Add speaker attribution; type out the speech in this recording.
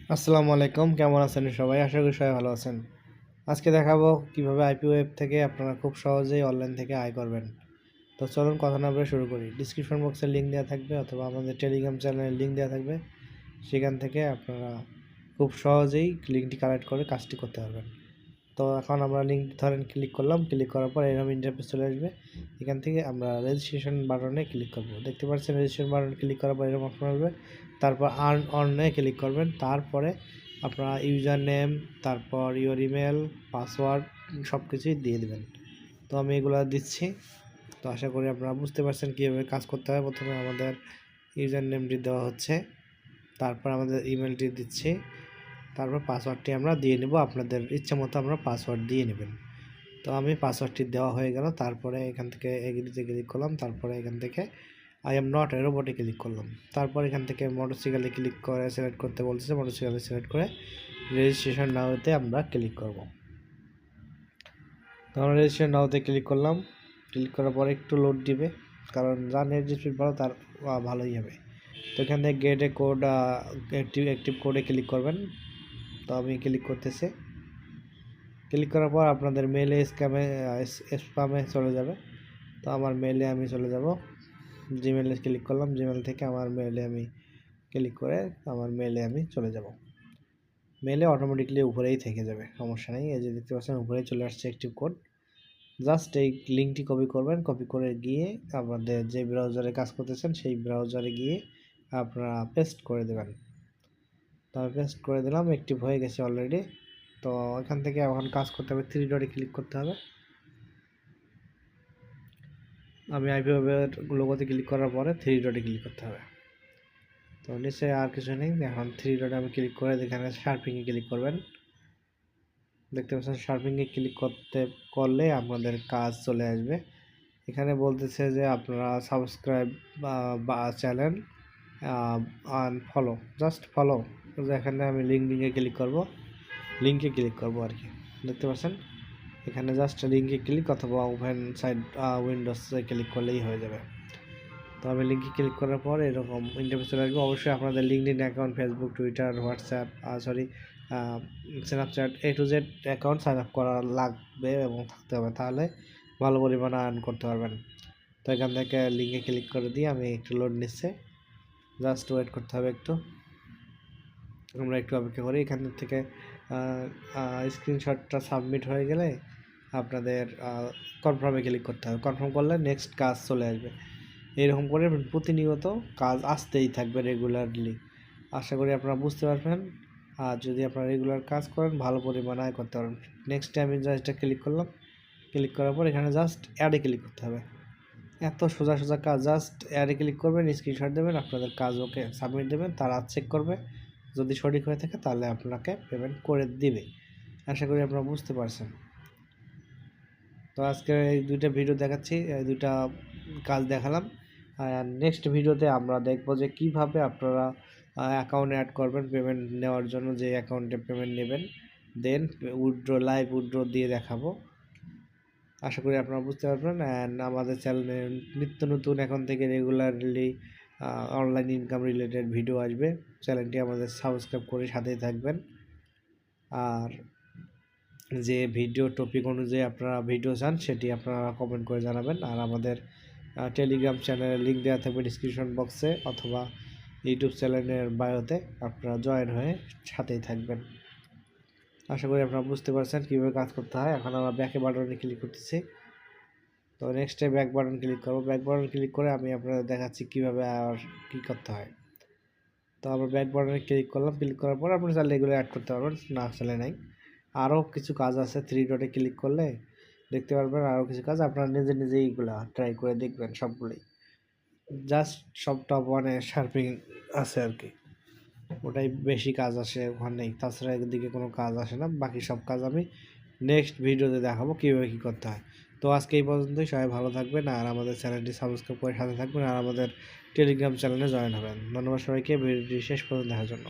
Speaker 1: আসসালামু আলাইকুম, কেমন আছেন সবাই? আশা করি সবাই ভালো আছেন। আজকে দেখাবো কিভাবে আইপি ওয়েব থেকে আপনারা খুব সহজেই অনলাইন থেকে আয় করবেন। তো চলুন কথা না বলে শুরু করি। ডিসক্রিপশন বক্সে লিঙ্ক দেওয়া থাকবে অথবা আমাদের টেলিগ্রাম চ্যানেলের লিঙ্ক দেওয়া থাকবে। সেখান থেকে আপনারা খুব সহজেই লিঙ্কটি কালেক্ট করে কাজটি করতে পারবেন। তো এখন আমরা লিঙ্ক ধরেন ক্লিক করলাম, ক্লিক করার পর এরকম ইন্টারফেস চলে আসবে। এখান থেকে আমরা রেজিস্ট্রেশন বাটনে ক্লিক করব। দেখতে পাচ্ছেন রেজিস্ট্রেশন বাটনে ক্লিক করার পর এরকম অপশন আসবে। তারপর আর্ন অনে ক্লিক করবেন। তারপরে আপনারা ইউজার নেম, তারপর ইওর ইমেল, পাসওয়ার্ড সব কিছুই দিয়ে দেবেন। তো আমি এগুলো দিচ্ছি। তো আশা করি আপনারা বুঝতে পারছেন কীভাবে কাজ করতে হয়। প্রথমে আমাদের ইউজার নেমটি দেওয়া হচ্ছে, তারপর আমাদের ইমেলটি দিচ্ছি, তারপর পাসওয়ার্ডটি আমরা দিয়ে নেব। আপনাদের ইচ্ছা মতো আমরা পাসওয়ার্ড দিয়ে নেবেন। তো আমি পাসওয়ার্ডটি দেওয়া হয়ে গেল। তারপরে এখান থেকে এগ্রিতে ক্লিক করলাম। তারপরে এখান থেকে আই এম নট এ রোবটে ক্লিক করলাম। তারপর এখান থেকে মোটরসাইকেলে ক্লিক করে সিলেক্ট করতে বলতেছে। মোটরসাইকেলে সিলেক্ট করে রেজিস্ট্রেশন নাওতে আমরা ক্লিক করব। তো আমরা রেজিস্ট্রেশন নাওতে ক্লিক করলাম। ক্লিক করার পরে একটু লোড দিবে, কারণ যা নেট স্পিড ভালো তার ভালোই হবে। তো এখান থেকে গেট এ কোড অ্যাক্টিভ কোডে ক্লিক করবেন। তো আমি ক্লিক করতেছি। ক্লিক করার পর আপনাদের মেলে স্প্যামে চলে যাবে। তো আমার মেলে আমি চলে যাব। জিমেলে ক্লিক করলাম। জিমেল থেকে আমার মেলে আমি ক্লিক করে আমার মেলে আমি চলে যাব। মেলে অটোমেটিকলি উপরেই থেকে যাবে, সমস্যা নেই। এই যে দেখতে পাচ্ছেন উপরেই চলে আসছে অ্যাক্টিভ কোড। জাস্ট এই লিঙ্কটি কপি করবেন। কপি করে গিয়ে আপনাদের যে ব্রাউজারে কাজ করতেছেন সেই ব্রাউজারে গিয়ে আপনারা পেস্ট করে দেবেন। তো আমি পেস্ট করে দিলাম, অ্যাক্টিভ হয়ে গেছে অলরেডি। তো এখান থেকে এখন কাজ করতে হবে, 3 ডটে ক্লিক করতে হবে। আমি আইপি ওয়েবের লোগোতে ক্লিক করার পরে 3 ডটে ক্লিক করতে হবে। তো নিচে আর কিছু নেই, এখন 3 ডটে আমি ক্লিক করে এখানে শার্পিংয়ে ক্লিক করবেন। দেখতে পাচ্ছেন শার্পিংয়ে ক্লিক করলে আপনাদের কাজ চলে আসবে। এখানে বলতেছে যে আপনারা সাবস্ক্রাইব বা channel and follow, just follow. এখানে আমি লিঙ্কে ক্লিক করব, আর কি। দেখতে পাচ্ছেন এখানে জাস্ট লিঙ্কে ক্লিক অথবা ওপেন সাইড উইন্ডোজে ক্লিক করলেই হয়ে যাবে। তো আমি লিঙ্কে ক্লিক করার পর এরকম ইন্টারফেস চলে আসবে। অবশ্যই আপনাদের LinkedIn account, Facebook, Twitter, WhatsApp, Snapchat to Z account sign up করা লাগবে এবং থাকতে হবে, তাহলে ভালো পরিমাণে আর্ন করতে পারবেন। তো এখান থেকে লিঙ্কে ক্লিক করে দিয়ে আমি একটু লোড নিচ্ছে, জাস্ট ওয়েট করতে হবে একটু। আমরা একটু অপেক্ষা করি। এখান থেকে স্ক্রিনশটটা সাবমিট হয়ে গেলে আপনাদের কনফার্মে ক্লিক করতে হবে। কনফার্ম করলে নেক্সট কাজ চলে আসবে। এরকম করে প্রতিনিয়ত কাজ আসতেই থাকবে রেগুলারলি। আশা করি আপনারা বুঝতে পারবেন। আর যদি আপনারা রেগুলার কাজ করেন ভালো পরিমাণে আয় করতে পারবেন। নেক্সটে আমি জাস্ট ক্লিক করলাম। ক্লিক করার পর এখানে জাস্ট অ্যাডে ক্লিক করতে হবে। এত সোজা সোজা কাজ, জাস্ট অ্যাডে ক্লিক করবেন, স্ক্রিনশট দেবেন, আপনাদের কাজ ওকে সাবমিট দেবেন, তারা চেক করবে। যদি সঠিক হয়ে থাকে তাহলে আপনাকে পেমেন্ট করে দিবে। আশা করি আপনারা বুঝতে পারছেন। তো আজকে এই দুইটা ভিডিও দেখাচ্ছি, এই দুইটা কাজ দেখালাম। আর নেক্সট ভিডিওতে আমরা দেখব যে কিভাবে আপনারা অ্যাকাউন্ট অ্যাড করবেন পেমেন্ট নেওয়ার জন্য, যে অ্যাকাউন্টে পেমেন্ট নেবেন, দেন লাইভ উইথড্র দিয়ে দেখাবো। আশা করি আপনারা বুঝতে পারবেন। অ্যান্ড আমাদের চ্যানেলে নিত্য নতুন এখন থেকে regularly online income related video আসবে। চ্যানেলটি আমাদের সাবস্ক্রাইব করে সাথেই থাকবেন। আর যে ভিডিও টপিক অনুযায়ী আপনারা ভিডিও চান সেটি আপনারা কমেন্ট করে জানাবেন। আর আমাদের টেলিগ্রাম চ্যানেলের লিঙ্ক দেওয়া থাকবে ডিসক্রিপশন বক্সে অথবা ইউটিউব চ্যানেলের বায়োতে, আপনারা জয়েন হয়ে সাথেই থাকবেন। আশা করি আপনারা বুঝতে পারছেন কীভাবে কাজ করতে হয়। এখন আমরা ব্যাকে বাটনে ক্লিক করতেছি। তো নেক্সটে ব্যাক বাটন ক্লিক করবো। ব্যাক বাটন ক্লিক করে আমি আপনাদের দেখাচ্ছি কীভাবে আর কী করতে হয়। তো আমরা ব্যাক বাটনে ক্লিক করলাম। ক্লিক করার পর আপনি চাইলে এগুলো অ্যাড করতে পারবেন, না চাইলে নাই। আরও কিছু কাজ আছে, 3 ডটে ক্লিক করলে দেখতে পারবেন আরও কিছু কাজ। আপনারা নিজেই এগুলো ট্রাই করে দেখবেন সবগুলোই। জাস্ট সব টপ ওয়ানে শার্পিং আছে আর কি, ওটাই বেশি কাজ আসে ওখানেই, তাছাড়া এদিকে কোনো কাজ আসে না। বাকি সব কাজ আমি নেক্সট ভিডিওতে দেখাবো কীভাবে কী করতে হয়। তো আজকে এই পর্যন্তই। সবাই ভালো থাকবেন আর আমাদের চ্যানেলটি সাবস্ক্রাইব করে সাথে থাকবেন আর আমাদের টেলিগ্রাম চ্যানেলে জয়েন হবেন। ধন্যবাদ সবাইকে ভিডিওটি শেষ পর্যন্ত দেখার জন্য।